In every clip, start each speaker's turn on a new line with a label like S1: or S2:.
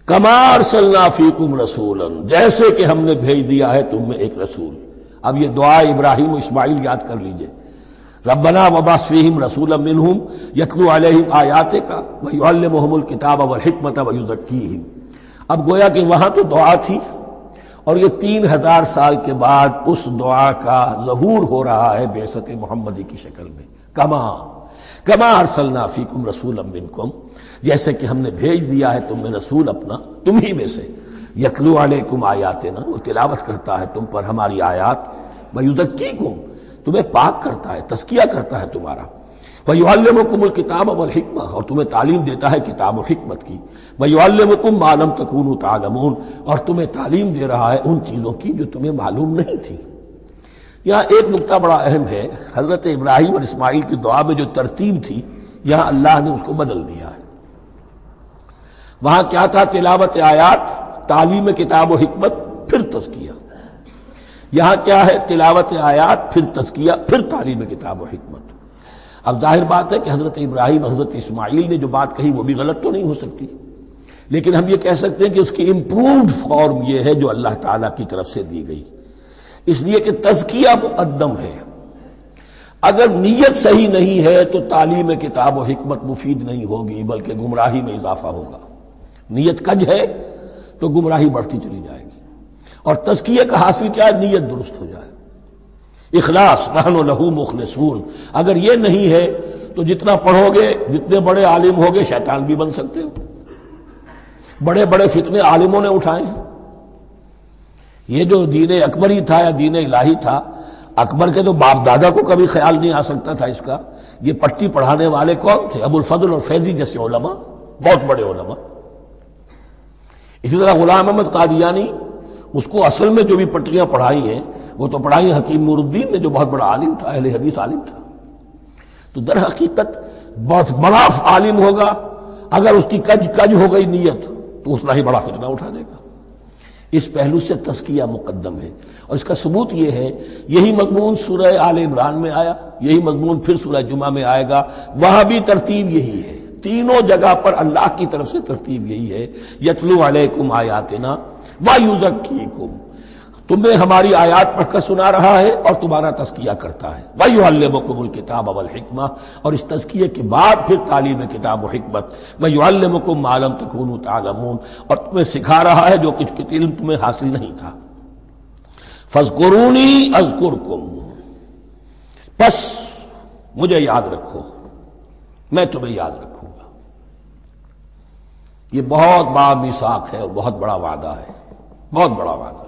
S1: کما ارسلنا فیکم رسولا، جیسے کہ ہم نے بھیج دیا ہے تم میں ایک رسول۔ اب یہ دعا ابراہیم و اسماعیل یاد کر لیجئے، ربنا وبعث فیہم رسولا منہم یتلو علیہم آیاتک ویعلمہم الکتاب والحکمۃ ویزکیہم۔ اب گویا کہ وہاں تو دعا تھی، اور یہ 3000 سال کے بعد اس دعا کا ظہور ہو رہا ہے بعثت محمدی کی شکل میں۔ کما ارسلنا فیکم رسولا منکم، جیسے کہ ہم نے بھیج دیا ہے تم میں رسول اپنا، تم ہی میں سے، یتلو علیکم آیاتنا، وہ تلاوت کرتا ہے تم پر ہماری آیات، ویزکیکم، تمہیں پاک کرتا ہے، تزکیہ کرتا ہے تمہارا، ویعلمکم الکتاب والحکمہ، اور تمہیں تعلیم دیتا ہے کتاب و حکمت کی، ویعلمکم ما لم تکونوا تعلمون، اور تمہیں تعلیم دے رہا ہے ان چیزوں کی جو تمہیں معلوم نہیں تھی۔ یہاں ایک نکتہ بڑا اہم ہے، حضرت ابراہیم اور اسماعیل کی دعا میں جو ترتیب تھی یہاں اللہ نے اس کو بدل دیا ہے۔ وہاں کیا تھا؟ تلاوت آیات، تعلیم کتاب و حکمت، پھر تزکیہ۔ یہاں کیا ہے؟ تلاوت آیات، پھر تزکیہ، پھر تعلیم کتاب و حکمت۔ اب ظاہر بات ہے کہ حضرت ابراہیم حضرت اسماعیل نے جو بات کہی وہ بھی غلط تو نہیں ہو سکتی، لیکن ہم یہ کہہ سکتے ہیں کہ اس کی امپرووڈ فارم یہ ہے جو اللہ تعالیٰ کی طرف سے دی گئی، اس لیے کہ تزکیہ مقدم ہے۔ اگر نیت صحیح نہیں ہے تو تعلیم کتاب و حکمت مفید نہیں ہوگی، بلکہ گمراہی میں اضافہ ہوگا۔ نیت کج ہے تو گمراہی بڑھتی چلی جائے گی، اور تزکیہ کا حاصل کیا ہے؟ نیت درست ہو جائے، اخلاص، نحن لہ مخلصون۔ اگر یہ نہیں ہے تو جتنا پڑھو گے، جتنے بڑے عالم ہوگے، شیطان بھی بن سکتے ہو۔ بڑے بڑے فتنے عالموں نے اٹھائے ہیں۔ یہ جو دین اکبری تھا یا دین الہی تھا، اکبر کے تو باپ دادا کو کبھی خیال نہیں آ سکتا تھا اس کا۔ یہ پٹی پڑھانے والے کون تھے؟ ابو الفضل اور فیضی جیسے علماء، بہت بڑے علماء۔ اسی طرح غلام احمد قادیانی، اس کو اصل میں جو بھی پٹیاں پڑھائی ہیں وہ تو پڑھائی حکیم نور الدین نے، جو بہت بڑا عالم تھا، اہل حدیث عالم تھا۔ تو در حقیقت بہت بڑا عالم ہوگا، اگر اس کی کج ہو گئی نیت تو اتنا ہی بڑا فتنہ اٹھا دے گا۔ اس پہلو سے تزکیہ مقدم ہے، اور اس کا ثبوت یہ ہے، یہی مضمون سورہ آل عمران میں آیا، یہی مضمون پھر سورہ جمعہ میں آئے گا، وہاں بھی ترتیب یہی ہے۔ تینوں جگہ پر اللہ کی طرف سے ترتیب یہی ہے، یتلو علیکم آیاتنا ویزکیکم، تمہیں ہماری آیات پڑھ کر سنا رہا ہے اور تمہارا تزکیہ کرتا ہے، ویعلمکم الکتاب والحکمہ، اور اس تزکیے کے بعد پھر تعلیم کتاب و حکمت، ویعلمکم ما لم تکونوا تعلمون، اور تمہیں سکھا رہا ہے جو کچھ علم تمہیں حاصل نہیں تھا۔ فاذکرونی اذکرکم، پس مجھے یاد رکھو، میں تمہیں یاد رکھوں گا۔ یہ بہت بڑا میثاق ہے اور بہت بڑا وعدہ ہے، بہت بڑا وعدہ۔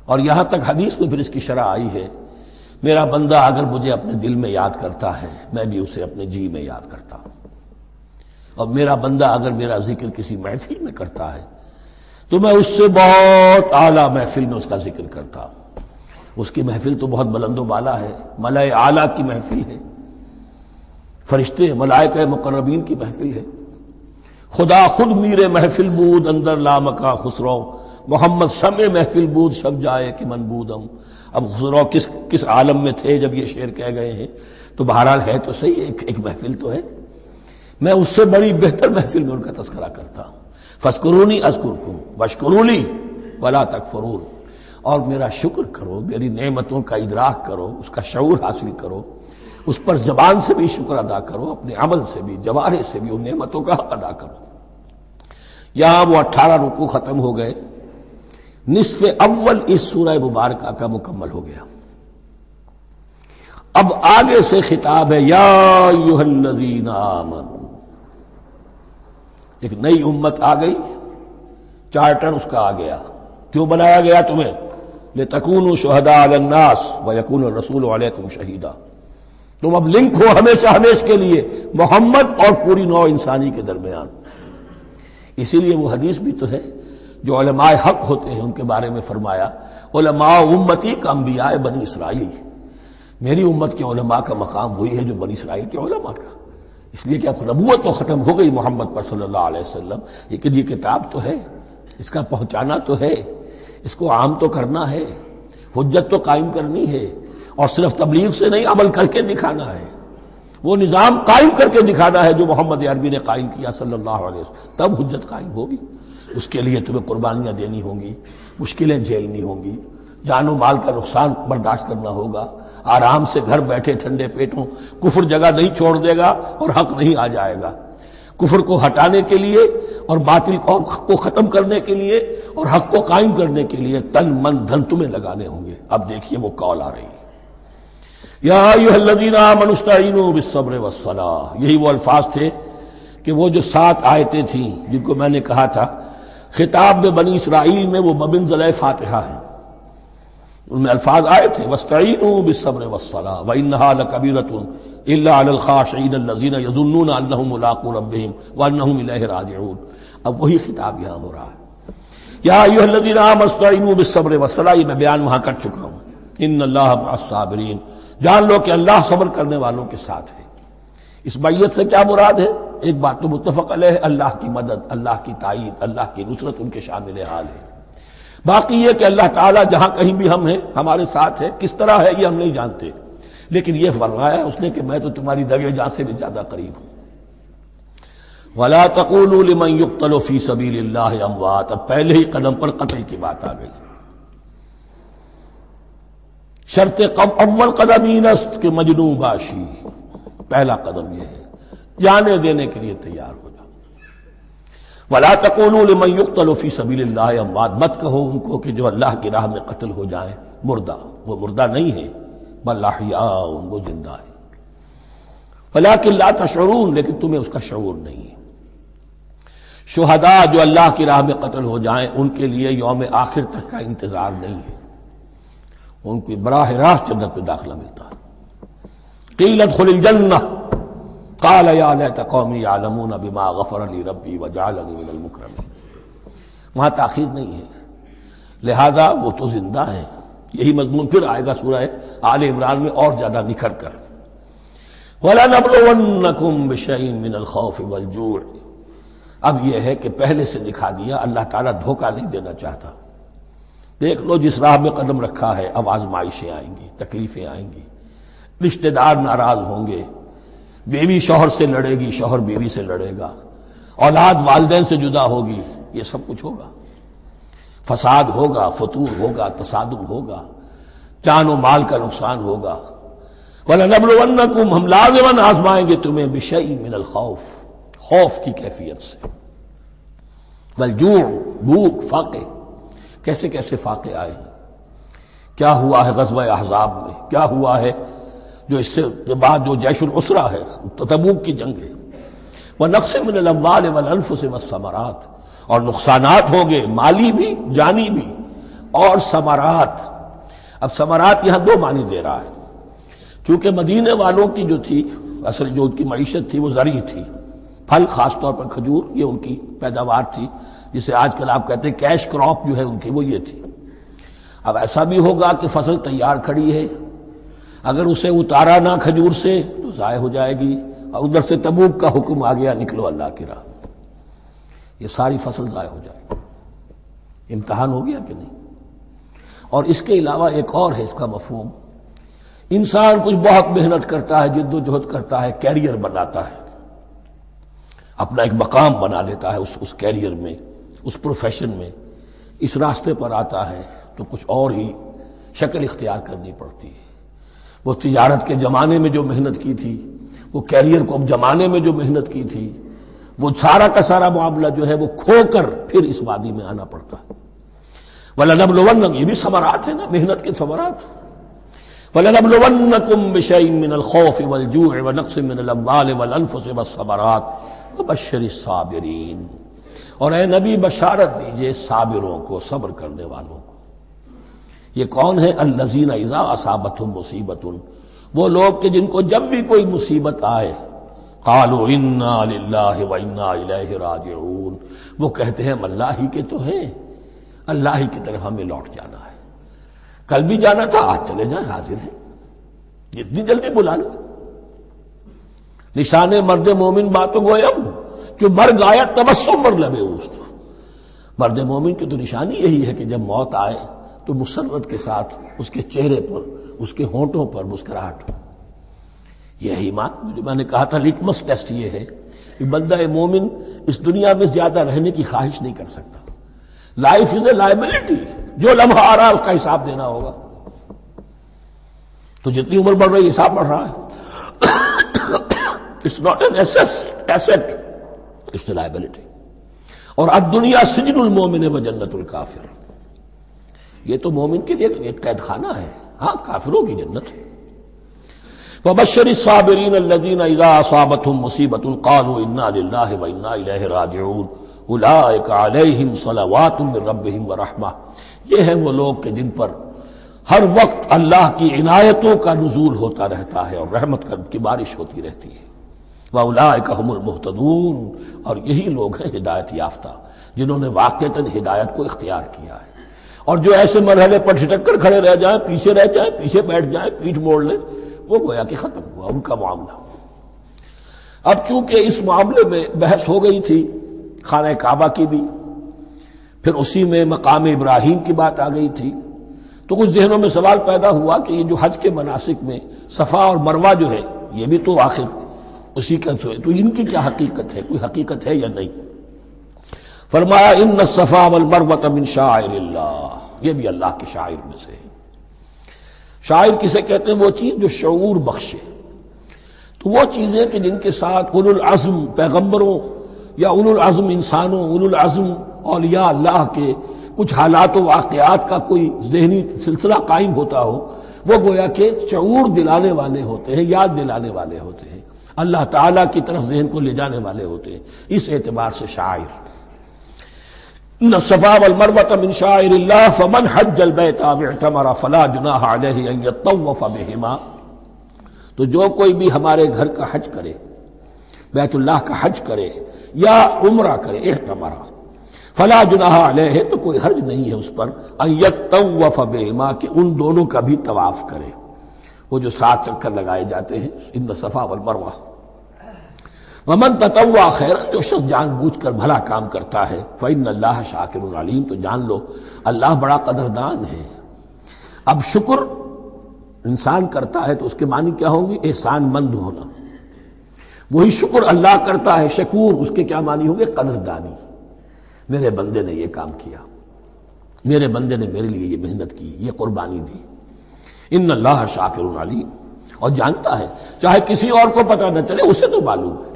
S1: اور یہاں تک حدیث میں پھر اس کی شرح آئی ہے، میرا بندہ اگر مجھے اپنے دل میں یاد کرتا ہے، میں بھی اسے اپنے جی میں یاد کرتا ہوں، اور میرا بندہ اگر میرا ذکر کسی محفل میں کرتا ہے تو میں اس سے بہت اعلیٰ محفل میں اس کا ذکر کرتا ہوں۔ اس کی محفل تو بہت بلند و بالا ہے، ملائے اعلیٰ کی محفل ہے، فرشتے ملائکہ مقربین کی محفل ہے۔ خدا خود میرے محفل بود اندر لامکا خسرو، محمد سمے محفل بود شب جائے کہ من بودم۔ اب خسرو کس عالم میں تھے جب یہ شعر کہہ گئے ہیں؟ تو بہرحال ہے تو صحیح، ایک محفل تو ہے، میں اس سے بڑی بہتر محفل میں ان کا تذکرہ کرتا ہوں۔ فاذکرونی اذکرکم واشکروا لی ولا تکفرون، اور میرا شکر کرو، میری نعمتوں کا ادراک کرو، اس کا شعور حاصل کرو، اس پر زبان سے بھی شکر ادا کرو، اپنے عمل سے بھی، جوارح سے بھی ان نعمتوں کا حق ادا کرو۔ یہاں وہ 18 رکوع ختم ہو گئے، نصف اول اس سورہ مبارکہ کا مکمل ہو گیا۔ اب آگے سے خطاب ہے، یا ایھا الذین آمنوا، ایک نئی امت آ گئی، چارٹر اس کا آ گیا۔ کیوں بنایا گیا تمہیں؟ لتکونوا شہداء علی الناس ویکون الرسول علیکم شہیدا، تم اب لنک ہو ہمیشہ ہمیشہ کے لیے محمد اور پوری نوع انسانی کے درمیان۔ اسی لیے وہ حدیث بھی تو ہے جو علماء حق ہوتے ہیں ان کے بارے میں فرمایا، علماء امتی کا انبیاء بنی اسرائیل، میری امت کے علماء کا مقام وہی ہے جو بنی اسرائیل کے علماء کا۔ اس لیے کہ اب نبوت تو ختم ہو گئی محمد پر صلی اللہ علیہ وسلم، لیکن یہ کتاب تو ہے، اس کا پہنچانا تو ہے، اس کو عام تو کرنا ہے، حجت تو قائم کرنی ہے، اور صرف تبلیغ سے نہیں، عمل کر کے دکھانا ہے۔ وہ نظام قائم کر کے دکھانا ہے جو محمد عربی نے قائم کیا صلی اللہ علیہ وسلم، تب حجت قائم ہوگی۔ اس کے لیے تمہیں قربانیاں دینی ہوں گی، مشکلیں جھیلنی ہوں گی، جان و مال کا نقصان برداشت کرنا ہوگا، آرام سے گھر بیٹھے ٹھنڈے پیٹوں کفر جگہ نہیں چھوڑ دے گا اور حق نہیں آ جائے گا۔ کفر کو ہٹانے کے لیے اور باطل کو ختم کرنے کے لیے اور حق کو قائم کرنے کے لیے تن من دھن تمہیں لگانے ہوں گے۔ اب دیکھیے وہ کال آ رہی ہے، یا ایھا الذین آمنوا استعینوا بالصبر والصلاۃ۔ یہی وہ الفاظ تھے کہ وہ جو 7 آیتیں تھیں جن کو میں نے کہا تھا خطاب میں بنی اسرائیل میں وہ بمنزلہ فاتحہ ہیں، ان میں الفاظ آئے تھے واستعینوا بالصبر والصلاۃ وانھا لکبیرۃ الا علی الخاشعین الذین یظنون انہم ملاقو ربہم وانہم الیہ راجعون۔ اب وہی خطاب یہاں ہو رہا ہے، یا ایھا الذین آمنوا استعینوا بالصبر والصلاۃ، یہ میں بیان وہاں کر چکا ہوں۔ ان اللہ مع الصابرین، جان لو کہ اللہ صبر کرنے والوں کے ساتھ ہے۔ اس بیعت سے کیا مراد ہے؟ ایک بات تو متفق علیہ ہے، اللہ کی مدد، اللہ کی تائید، اللہ کی نصرت ان کے شامل حال ہے۔ باقی یہ کہ اللہ تعالیٰ جہاں کہیں بھی ہم ہیں ہمارے ساتھ ہے، کس طرح ہے یہ ہم نہیں جانتے، لیکن یہ فرمایا اس نے کہ میں تو تمہاری دوے جان سے بھی زیادہ قریب ہوں۔ وَلَا تَقُولُوا لِمَن يُقْتَلُ فِي سَبِيلِ اللَّهِ أَمْوَاتٌ، اب پہلے ہی قدم پر قتل کی بات آ گئی۔ شرط اول قدم این است کہ مجنون باشی، پہلا قدم یہ ہے جانے دینے کے لیے تیار ہو جاؤ۔ وَلَا تَقُولُوا لِمَن يُقْتَلُ فِي سَبِيلِ اللَّهِ أَمْوَاتٌ، مت کہو ان کو کہ جو اللہ کی راہ میں قتل ہو جائیں مردہ، وہ مردہ نہیں ہے، بل احیاء، وہ زندہ ہے، ولیکن لا تشعرون، لیکن تمہیں اس کا شعور نہیں ہے۔ شہداء جو اللہ کی راہ میں قتل ہو جائیں ان کے لیے یوم آخر تک کا انتظار نہیں ہے، ان کو براہ راست جنت میں داخلہ ملتا ہے۔ قیل ادخل الجنہ قال یا لیت قومی یعلمون بما غفر لی ربی وجعلنی من المکرمین، وہاں تاخیر نہیں ہے، لہذا وہ تو زندہ ہیں۔ یہی مضمون پھر آئے گا سورہ آل عمران میں اور زیادہ نکھر کر، وَلَنَبْلُوَنَّكُمْ بِشَيْءٍ مِّنَ الْخَوْفِ وَالْجُوعِ۔ اب یہ ہے کہ پہلے سے دکھا دیا، اللہ تعالیٰ دھوکہ نہیں دینا چاہتا۔ دیکھ لو جس راہ میں قدم رکھا ہے اب آزمائشیں آئیں گی، تکلیفیں آئیں گی، رشتہ دار ناراض ہوں گے، بیوی شوہر سے لڑے گی، شوہر بیوی سے لڑے گا، اولاد والدین سے جدا ہوگی، یہ سب کچھ ہوگا، فساد ہوگا، فتور ہوگا، تصادم ہوگا، جان و مال کا نقصان ہوگا۔ وَلَنَبْلُوَنَّكُمْ، ہم لازماً آزمائیں گے تمہیں بِشَيْءٍ مِّنَ الْخَوْفِ، خوف کی کیفیت سے، وَالْجُوعِ، بھوک، فاقے، کیسے کیسے فاقے آئے ہیں، کیا ہوا ہے غزوہ احزاب میں، کیا ہوا ہے جو اس سے بعد جو جیش العسرہ ہے، تبوک کی جنگ ہے۔ وَنَقْصٍ مِّنَ الْأَمْوَالِ وَالْأَنفُسِ وَالثَّمَرَاتِ، اور نقصانات ہوں گے مالی بھی جانی بھی، اور ثمرات۔ اب ثمرات یہاں دو معنی دے رہا ہے، چونکہ مدینے والوں کی جو تھی اصل جو ان کی معیشت تھی وہ زرعی تھی، پھل، خاص طور پر کھجور، یہ ان کی پیداوار تھی، جسے آج کل آپ کہتے ہیں کیش کراپ جو ہے ان کی، وہ یہ تھی۔ اب ایسا بھی ہوگا کہ فصل تیار کھڑی ہے، اگر اسے اتارا نہ کھجور سے تو ضائع ہو جائے گی، اور ادھر سے تبوک کا حکم آ گیا نکلو اللہ کی راہ، یہ ساری فصل ضائع ہو جائے گی۔ امتحان ہو گیا کہ نہیں؟ اور اس کے علاوہ ایک اور ہے اس کا مفہوم، انسان کچھ بہت محنت کرتا ہے، جد و جہد کرتا ہے، کیریئر بناتا ہے، اپنا ایک مقام بنا لیتا ہے اس کیریئر میں، اس پروفیشن میں، اس راستے پر آتا ہے تو کچھ اور ہی شکل اختیار کرنی پڑتی ہے۔ وہ تجارت کے زمانے میں جو محنت کی تھی، وہ کیریئر کو اب جمانے میں جو محنت کی تھی، وہ سارا کا سارا معاملہ جو ہے وہ کھو کر پھر اس وادی میں آنا پڑتا ہے۔ وَلَنَبْلُوَنَّكُمْ، یہ بھی ثمرات ہیں نا، محنت کے ثمرات۔ وَلَنَبْلُوَنَّكُمْ بِشَيْءٍ مِّنَ الْخَوْفِ وَالْجُوعِ وَنَقْصٍ مِّنَ الْأَمْوَالِ وَالْأَنفُسِ وَالثَّمَرَاتِ وَبَشِّرِ الصَّابِرِينَ، اور اے نبی بشارت دیجئے صابروں کو، صبر کرنے والوں کو۔ یہ کون ہے؟ الذین اذا اصابتہم مصیبۃ، وہ لوگ کہ جن کو جب بھی کوئی مصیبت آئے قالوا انا للہ وانا الیہ راجعون، وہ کہتے ہیں ہم اللہ ہی کے تو ہیں، اللہ ہی کی طرف ہمیں لوٹ جانا ہے، کل بھی جانا تھا، آج چلے جائیں، حاضر ہیں، جتنی جلدی بلا لیں۔ نشان مرد مومن باتوں گویم، جو مرگ آیا تبسم مر لبے اوست، مرد مومن کی تو نشانی یہی ہے کہ جب موت آئے تو مسرت کے ساتھ اس کے چہرے پر، اس کے ہونٹوں پر مسکراہٹ ہو۔ یہ ایمان جو میں نے کہا تھا لٹمس ٹیسٹ یہ ہے کہ بندہ مومن اس دنیا میں زیادہ رہنے کی خواہش نہیں کر سکتا. لائف از اے لائبلٹی، جو لمحہ آ رہا ہے اس کا حساب دینا ہوگا. تو جتنی عمر بڑھ رہی ہے حساب بڑھ رہا ہے. It's not an asset, it's a liability. اور الدنیا سجن المومن و جنت الکافر، یہ تو مومن کے لیے ایک قید خانہ ہے، ہاں کافروں کی جنت ہے. وبشر الصابرین الذین اذا اصابتهم مصیبۃ قالوا انا للہ وانا الیہ راجعون اولئک علیہم صلوات من ربہم ورحمہ. یہ ہیں وہ لوگ کہ جن پر ہر وقت اللہ کی عنایتوں کا نزول ہوتا رہتا ہے اور رحمت کی بارش ہوتی رہتی ہے. وَأُولَٰئِكَ هُمُ الْمُهْتَدُونَ، اور یہی لوگ ہیں ہدایت یافتہ جنہوں نے واقعتاً ہدایت کو اختیار کیا ہے. اور جو ایسے مرحلے پر ٹھٹک کر کھڑے رہ جائیں، پیچھے رہ جائیں، پیچھے بیٹھ جائیں، پیٹھ موڑ لیں، وہ گویا کہ ختم ہوا ان کا معاملہ. اب چونکہ اس معاملے میں بحث ہو گئی تھی خانہ کعبہ کی بھی، پھر اسی میں مقام ابراہیم کی بات آ گئی تھی، تو کچھ ذہنوں میں سوال پیدا ہوا کہ یہ جو حج کے مناسک میں صفا اور مروہ جو ہے یہ بھی تو آخر اسی کا تو ان کی کیا حقیقت ہے، کوئی حقیقت ہے یا نہیں. فرمایا ان الصفا والمروہ من شعائر اللہ، یہ بھی اللہ کے شاعر میں سے ہے. شاعر کسے کہتے ہیں؟ وہ چیز جو شعور بخشے. تو وہ چیزیں کہ جن کے ساتھ اولو العزم پیغمبروں یا اولو العزم انسانوں، اولو العزم اولیاء اللہ کے کچھ حالات و واقعات کا کوئی ذہنی سلسلہ قائم ہوتا ہو، وہ گویا کہ شعور دلانے والے ہوتے ہیں، یاد دلانے والے ہوتے ہیں، اللہ تعالیٰ کی طرف ذہن کو لے جانے والے ہوتے ہیں. اس اعتبار سے شاعر. ان الصفا والمروہ من شعائر اللہ فمن حج البیت او اعتمر فلا جناح علیہ ان یطوف بہما. تو جو کوئی بھی ہمارے گھر کا حج کرے، بیت اللہ کا حج کرے یا عمرہ کرے، اعتمر، فلا جناح علیہ، تو کوئی حرج نہیں ہے اس پر، ان یطوف بہما، کہ ان دونوں کا بھی طواف کرے. وہ جو 7 چکر لگائے جاتے ہیں، ان الصفا والمروہ. ومن تطوع خیرا، جو شخص جان بوجھ کر بھلا کام کرتا ہے، فإن اللہ شاکر علیم، تو جان لو اللہ بڑا قدردان ہے. اب شکر انسان کرتا ہے تو اس کے معنی کیا ہوں گے؟ احسان مند ہونا. وہی شکر اللہ کرتا ہے شکور، اس کے کیا معنی ہوں گے؟ قدردانی. میرے بندے نے یہ کام کیا، میرے بندے نے میرے لیے یہ محنت کی، یہ قربانی دی. ان اللہ شاکر علیم، اور جانتا ہے، چاہے کسی اور کو پتہ نہ چلے، اسے تو معلوم ہے.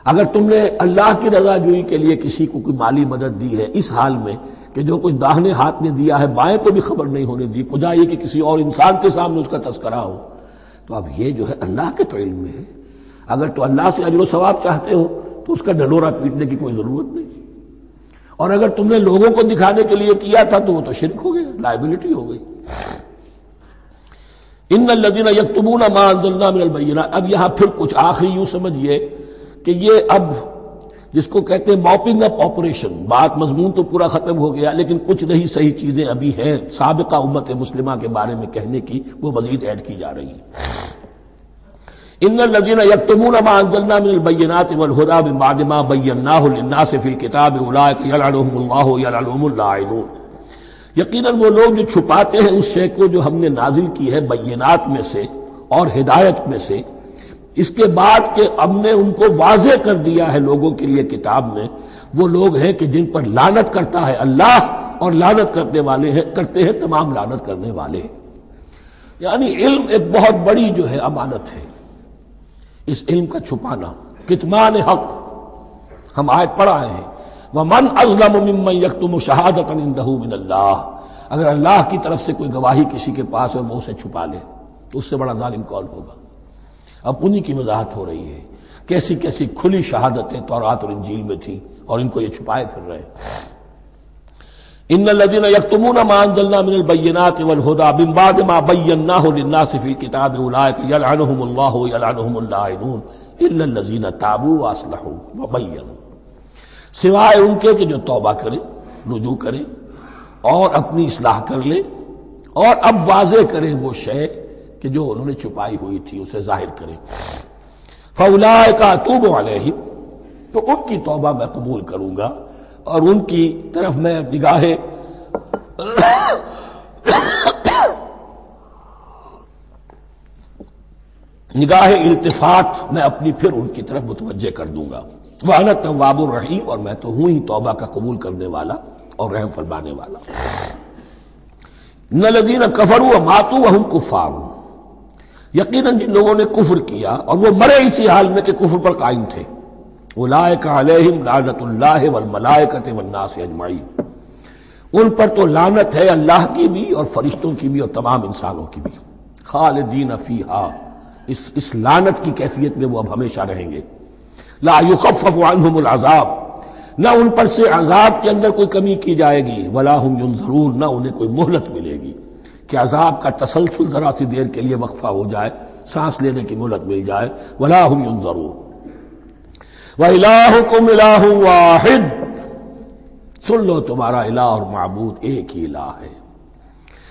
S1: اگر تم نے اللہ کی رضا جوئی کے لیے کسی کو کوئی مالی مدد دی ہے اس حال میں کہ جو کچھ داہنے ہاتھ نے دیا ہے بائیں کو بھی خبر نہیں ہونے دی، خدا یہ کہ کسی اور انسان کے سامنے اس کا تذکرہ ہو، تو اب یہ جو ہے اللہ کے تو علم میں ہے. اگر تو اللہ سے اجر و ثواب چاہتے ہو تو اس کا ڈنڈورا پیٹنے کی کوئی ضرورت نہیں. اور اگر تم نے لوگوں کو دکھانے کے لیے کیا تھا تو وہ تو شرک ہو گیا، لائبلٹی ہو گئی. ان الذین یکتمون ما انزلنا من البینات. اب یہاں پھر کچھ آخری یوں سمجھیے کہ یہ اب جس کو کہتے ہیں موپنگ اپ آپریشن، بات مضمون تو پورا ختم ہو گیا لیکن کچھ نہیں صحیح چیزیں ابھی ہیں سابقہ امت مسلمہ کے بارے میں کہنے کی، وہ مزید ایڈ کی جا رہی ہیں. ان الذین یکتمون ما انزلنا من البینات والہدی من بعد ما بیناہ للناس فی الکتاب اولئک یلعنهم اللہ یلعنهم اللاعنون. یقیناً وہ لوگ جو چھپاتے ہیں اس شے کو جو ہم نے نازل کی ہے بینات میں سے اور ہدایت میں سے، اس کے بعد کہ ہم نے ان کو واضح کر دیا ہے لوگوں کے لیے کتاب میں، وہ لوگ ہیں کہ جن پر لعنت کرتا ہے اللہ، اور لعنت کرنے والے ہیں، کرتے ہیں تمام لعنت کرنے والے. یعنی علم ایک بہت بڑی جو ہے امانت ہے، اس علم کا چھپانا، کتمان حق. ہم آیت پڑھ آئے ہیں وَمَنْ أَظْلَمُ مِمَّنْ يَكْتُمُ شَهَادَةً عِندَهُ مِنَ اللَّهِ. اگر اللہ کی طرف سے کوئی گواہی کسی کے پاس ہے وہ اسے چھپا لے تو اس سے بڑا ظالم کون ہوگا. اب انہی کی وضاحت ہو رہی ہے، کیسی کیسی کھلی شہادتیں تورات اور انجیل میں تھیں اور ان کو یہ چھپائے پھر رہے. ان الذين يكتمون ما انزلنا من البينات والهدى من بعد ما بيناه للناس في الكتاب اولئك يلعنهم الله ويلعنهم اللاعنون الا الذين تابوا واصلحوا وبينوا. سوائے ان کے کہ جو توبہ کرے، رجوع کرے اور اپنی اصلاح کر لے اور اب واضح کرے وہ شے کہ جو انہوں نے چھپائی ہوئی تھی اسے ظاہر کرے. فاولئک اتوب علیہم، تو ان کی توبہ میں قبول کروں گا اور ان کی طرف میں نگاہیں نگاہ التفات میں اپنی پھر ان کی طرف متوجہ کر دوں گا۔ وَأَنَا التَّوَّابُ الرَّحِيمُ، اور میں تو ہوں ہی توبہ کا قبول کرنے والا اور رحم فرمانے والا۔ إِنَّ الَّذِينَ كَفَرُوا وَمَاتُوا وَهُمْ كُفَّارٌ، یقیناً جن لوگوں نے کفر کیا اور وہ مرے اسی حال میں کہ کفر پر قائم تھے، اولئک علیہم لعنۃ اللہ والملائکۃ والناس اجمعین، ان پر تو لعنت ہے اللہ کی بھی اور فرشتوں کی بھی اور تمام انسانوں کی بھی، خالدین فیہا، اس لعنت کی کیفیت میں وہ اب ہمیشہ رہیں گے، لا یخفف عنہم العذاب، نہ ان پر سے عذاب کے اندر کوئی کمی کی جائے گی، ولا ہم ینظرون، نہ انہیں کوئی مہلت ملے گی کہ عذاب کا تسلسل ذرا سی دیر کے لیے وقفہ ہو جائے، سانس لینے کی مہلت مل جائے، ولا ہم ینظرون۔ وَإِلَٰهُكُمْ إِلَٰهٌ وَاحِدٌ، سن لو تمہارا الہ اور معبود ایک ہی الہ ہے،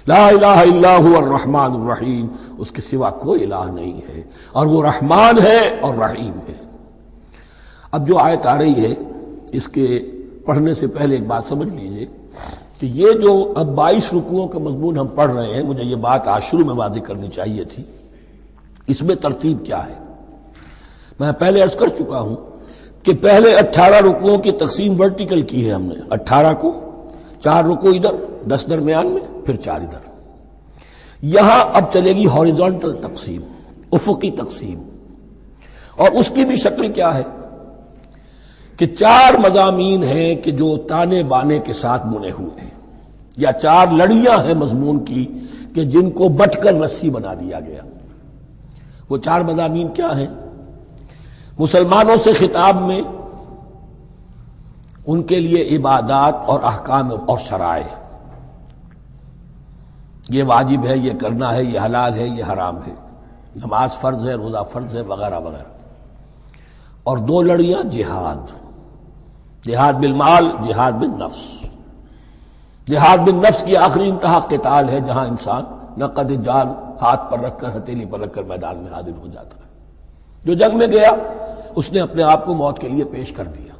S1: لا الہ الا هو الرحمن الرحیم، اس کے سوا کوئی الہ نہیں ہے اور وہ رحمان ہے اور رحیم ہے۔ اب جو آیت آ رہی ہے اس کے پڑھنے سے پہلے ایک بات سمجھ لیجئے کہ یہ جو اب 22 رکوعوں کا مضمون ہم پڑھ رہے ہیں، مجھے یہ بات آج شروع میں واضح کرنی چاہیے تھی، اس میں ترتیب کیا ہے۔ میں پہلے عرض کر چکا ہوں کہ پہلے 18 رکوعوں کی تقسیم ورٹیکل کی ہے ہم نے، 18 کو 4 رکوع ادھر، 10 درمیان میں، پھر 4 ادھر۔ یہاں اب چلے گی ہاریزونٹل تقسیم، افقی تقسیم، اور اس کی بھی شکل کیا ہے کہ 4 مضامین ہیں کہ جو تانے بانے کے ساتھ بنے ہوئے ہیں، یا 4 لڑیاں ہیں مضمون کی کہ جن کو بٹ کر رسی بنا دیا گیا۔ وہ 4 مضامین کیا ہیں؟ مسلمانوں سے خطاب میں ان کے لیے عبادات اور احکام اور شرائع، یہ واجب ہے، یہ کرنا ہے، یہ حلال ہے، یہ حرام ہے، نماز فرض ہے، روزہ فرض ہے، وغیرہ وغیرہ۔ اور 2 لڑیاں جہاد، جہاد بالمال، جہاد بالنفس۔ جہاد بالنفس کی آخری انتہا قتال ہے، جہاں انسان نقد جان ہاتھ پر رکھ کر، ہتھیلی پر رکھ کر میدان میں حاضر ہو جاتا ہے۔ جو جنگ میں گیا اس نے اپنے آپ کو موت کے لیے پیش کر دیا،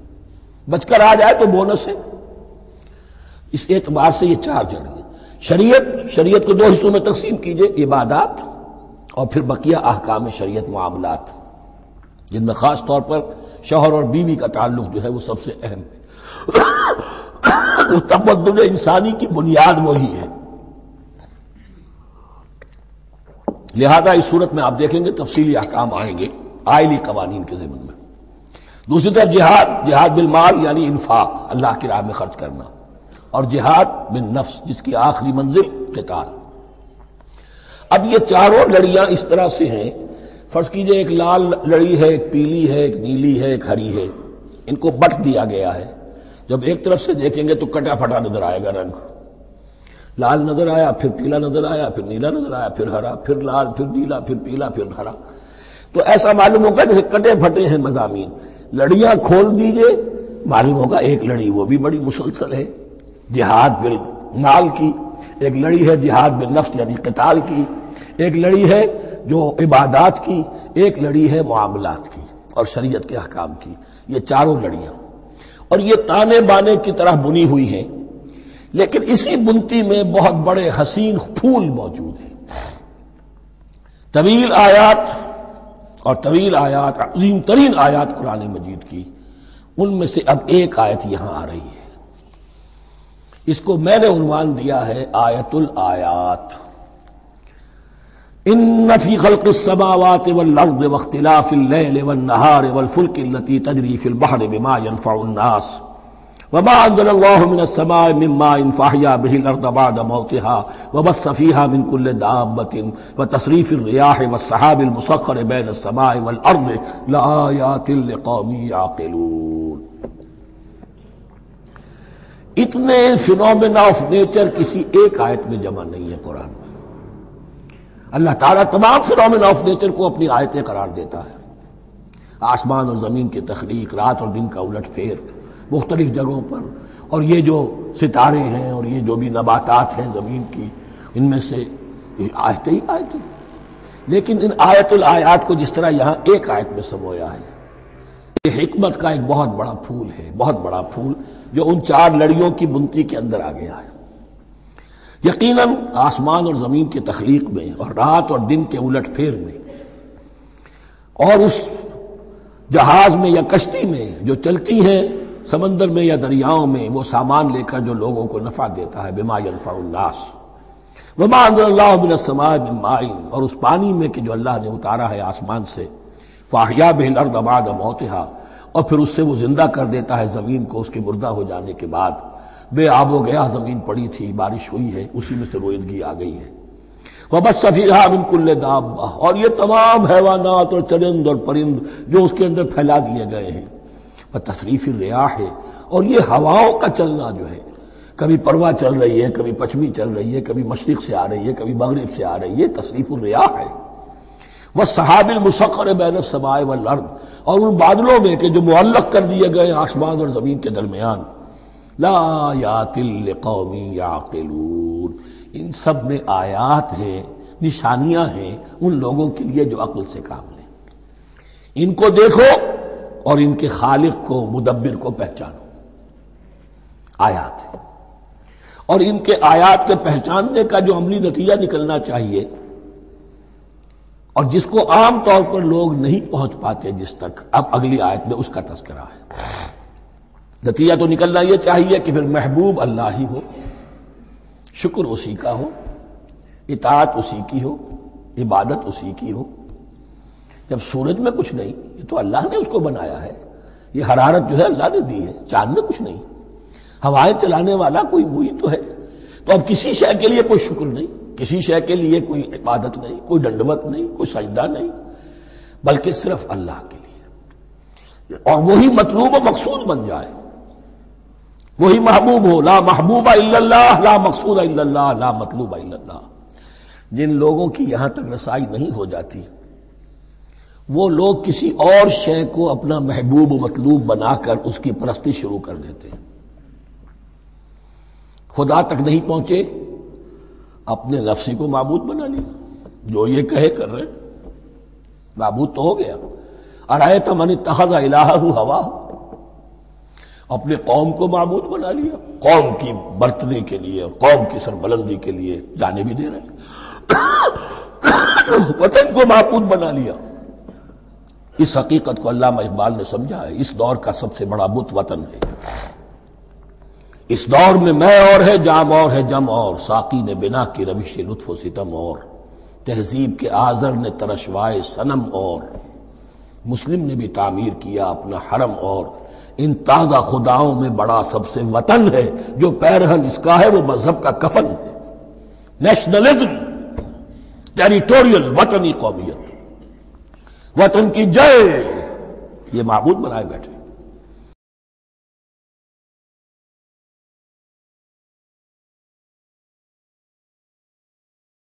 S1: بچ کر آ جائے تو بونس ہے۔ اس اعتبار سے یہ 4 جڑیں۔ شریعت کو 2 حصوں میں تقسیم کیجئے، عبادات اور پھر بقیہ احکام شریعت، معاملات، جن میں خاص طور پر شوہر اور بیوی کا تعلق جو ہے وہ سب سے اہم ہے۔ تمدن انسانی کی بنیاد وہی ہے۔ لہذا اس صورت میں آپ دیکھیں گے تفصیلی احکام آئیں گے آئلی قوانین کے ضمن میں۔ دوسری طرف جہاد بالمال یعنی انفاق، اللہ کی راہ میں خرچ کرنا، اور جہاد بالنفس جس کی آخری منزل قتال۔ اب یہ 4 لڑیاں اس طرح سے ہیں، فرض کیجئے ایک لال لڑی ہے، ایک پیلی ہے، ایک نیلی ہے، ایک ہری ہے، ان کو بٹ دیا گیا ہے۔ جب ایک طرف سے دیکھیں گے تو کٹا پھٹا نظر آئے گا رنگ، لال نظر آیا، پھر پیلا نظر آیا، پھر نیلا نظر آیا، پھر ہرا، پھر لال، پھر نیلا، پھر پیلا، پھر ہرا۔ تو ایسا معلوم ہوگا جیسے کٹے پھٹے ہیں مضامین۔ لڑیاں کھول دیجئے، معلوم ہوگا ایک لڑی وہ بھی بڑی مسلسل ہے، جہاد بالمال کی، ایک لڑی ہے جہاد بالنفس یعنی قتال کی، ایک لڑی ہے جو عبادات کی، ایک لڑی ہے معاملات کی اور شریعت کے احکام کی۔ یہ 4 لڑیاں، اور یہ تانے بانے کی طرح بنی ہوئی ہیں، لیکن اسی بنتی میں بہت بڑے حسین پھول موجود ہیں۔ طویل آیات، عظیم ترین آیات قرآن مجید کی، ان میں سے اب ایک آیت یہاں آ رہی ہے۔ اس کو میں نے عنوان دیا ہے آیت الآیات۔ ان فی خلق السماوات والارض واختلاف اللیل والنہار والفلک التی تجری فی البحر بما ينفع الناس وما انزل الله من السماء من ماء فاحیا به الارض بعد موتها وبث فيها من كل دابة وتصريف الرياح والسحاب المسخر بين السماء والارض لآيات لقوم يعقلون۔ اتنے فینومینا آف نیچر کسی ایک آیت میں جمع نہیں ہے قرآن میں۔ اللہ تعالیٰ تمام فینومینا آف نیچر کو اپنی آیتیں قرار دیتا ہے، آسمان اور زمین کی تخلیق، رات اور دن کا الٹ پھیر مختلف جگہوں پر، اور یہ جو ستارے ہیں اور یہ جو بھی نباتات ہیں زمین کی، ان میں سے آیتیں ہی آیتیں۔ لیکن ان آیت الآیات کو جس طرح یہاں ایک آیت میں سمویا ہے، یہ حکمت کا ایک بہت بڑا پھول ہے، بہت بڑا پھول جو ان 4 لڑیوں کی بنتی کے اندر آ گیا ہے۔ یقیناً آسمان اور زمین کی تخلیق میں اور رات اور دن کے الٹ پھیر میں اور اس جہاز میں یا کشتی میں جو چلتی ہیں سمندر میں یا دریاؤں میں، وہ سامان لے کر جو لوگوں کو نفع دیتا ہے، بما ينفع الناس وما انزل اللہ من السماء من ماء، اور اس پانی میں کہ جو اللہ نے اتارا ہے آسمان سے، فاحیا به الارض بعد موتها، اور پھر اس سے وہ زندہ کر دیتا ہے زمین کو اس کے مردہ ہو جانے کے بعد۔ بے آب و گیا زمین پڑی تھی، بارش ہوئی ہے، اسی میں سے روئیدگی آ گئی ہے۔ وبث فیہا من کل دابہ، اور یہ تمام حیوانات اور چرند اور پرند جو اس کے اندر پھیلا دیے گئے ہیں۔ وتصریف الریاح ہے، اور یہ ہواؤں کا چلنا جو ہے، کبھی پروا چل رہی ہے، کبھی پچھمی چل رہی ہے، کبھی مشرق سے آ رہی ہے، کبھی مغرب سے آ رہی ہے، تصریف الریاح ہے۔ والسحاب المسخر بین السماء والارض، اور ان بادلوں میں کہ جو معلق کر دیے گئے آسمان اور زمین کے درمیان۔ لآیات لقوم یعقلون، ان سب میں آیات ہیں، نشانیاں ہیں ان لوگوں کے لیے جو عقل سے کام لیں۔ ان کو دیکھو اور ان کے خالق کو، مدبر کو پہچانو۔ آیات ہے، اور ان کے آیات کے پہچاننے کا جو عملی نتیجہ نکلنا چاہیے، اور جس کو عام طور پر لوگ نہیں پہنچ پاتے جس تک، اب اگلی آیت میں اس کا تذکرہ ہے۔ نتیجہ تو نکلنا یہ چاہیے کہ پھر محبوب اللہ ہی ہو، شکر اسی کا ہو، اطاعت اسی کی ہو، عبادت اسی کی ہو۔ جب سورج میں کچھ نہیں، یہ تو اللہ نے اس کو بنایا ہے، یہ حرارت جو ہے اللہ نے دی ہے، چاند میں کچھ نہیں، ہوائیں چلانے والا کوئی وہی تو ہے۔ تو اب کسی شے کے لیے کوئی شکر نہیں، کسی شے کے لیے کوئی عبادت نہیں، کوئی ڈنڈوت نہیں، کوئی سجدہ نہیں، بلکہ صرف اللہ کے لیے، اور وہی مطلوب و مقصود بن جائے، وہی محبوب ہو۔ لا محبوب الا اللہ، لا مقصود الا اللہ، لا مطلوب الا اللہ۔ جن لوگوں کی یہاں تک رسائی نہیں ہو جاتی، وہ لوگ کسی اور شے کو اپنا محبوب و مطلوب بنا کر اس کی پرستی شروع کر دیتے ہیں۔ خدا تک نہیں پہنچے، اپنے نفسی کو معبود بنا لیا، جو یہ کہے کر رہے، معبود تو ہو گیا۔ ارأیت من اتخذ الہہ ہواہ، اپنے قوم کو معبود بنا لیا، قوم کی برتری کے لیے اور قوم کی سربلندی کے لیے جانے بھی دے رہے، وطن کو معبود بنا لیا۔ اس حقیقت کو علامہ اقبال نے سمجھا ہے، اس دور کا سب سے بڑا بت وطن ہے۔ اس دور میں میں اور ہے، جام اور ہے، جم اور، ساقی نے بنا کی روش لطف و ستم اور، تہذیب کے آزر نے ترشوائے صنم اور، مسلم نے بھی تعمیر کیا اپنا حرم اور، ان تازہ خداؤں میں بڑا سب سے وطن ہے، جو پیرہن اس کا ہے وہ مذہب کا کفن ہے۔ نیشنلزم، ٹیریٹوریل، وطنی قومیت، وطن کی جے، یہ معبود بنائے بیٹھے۔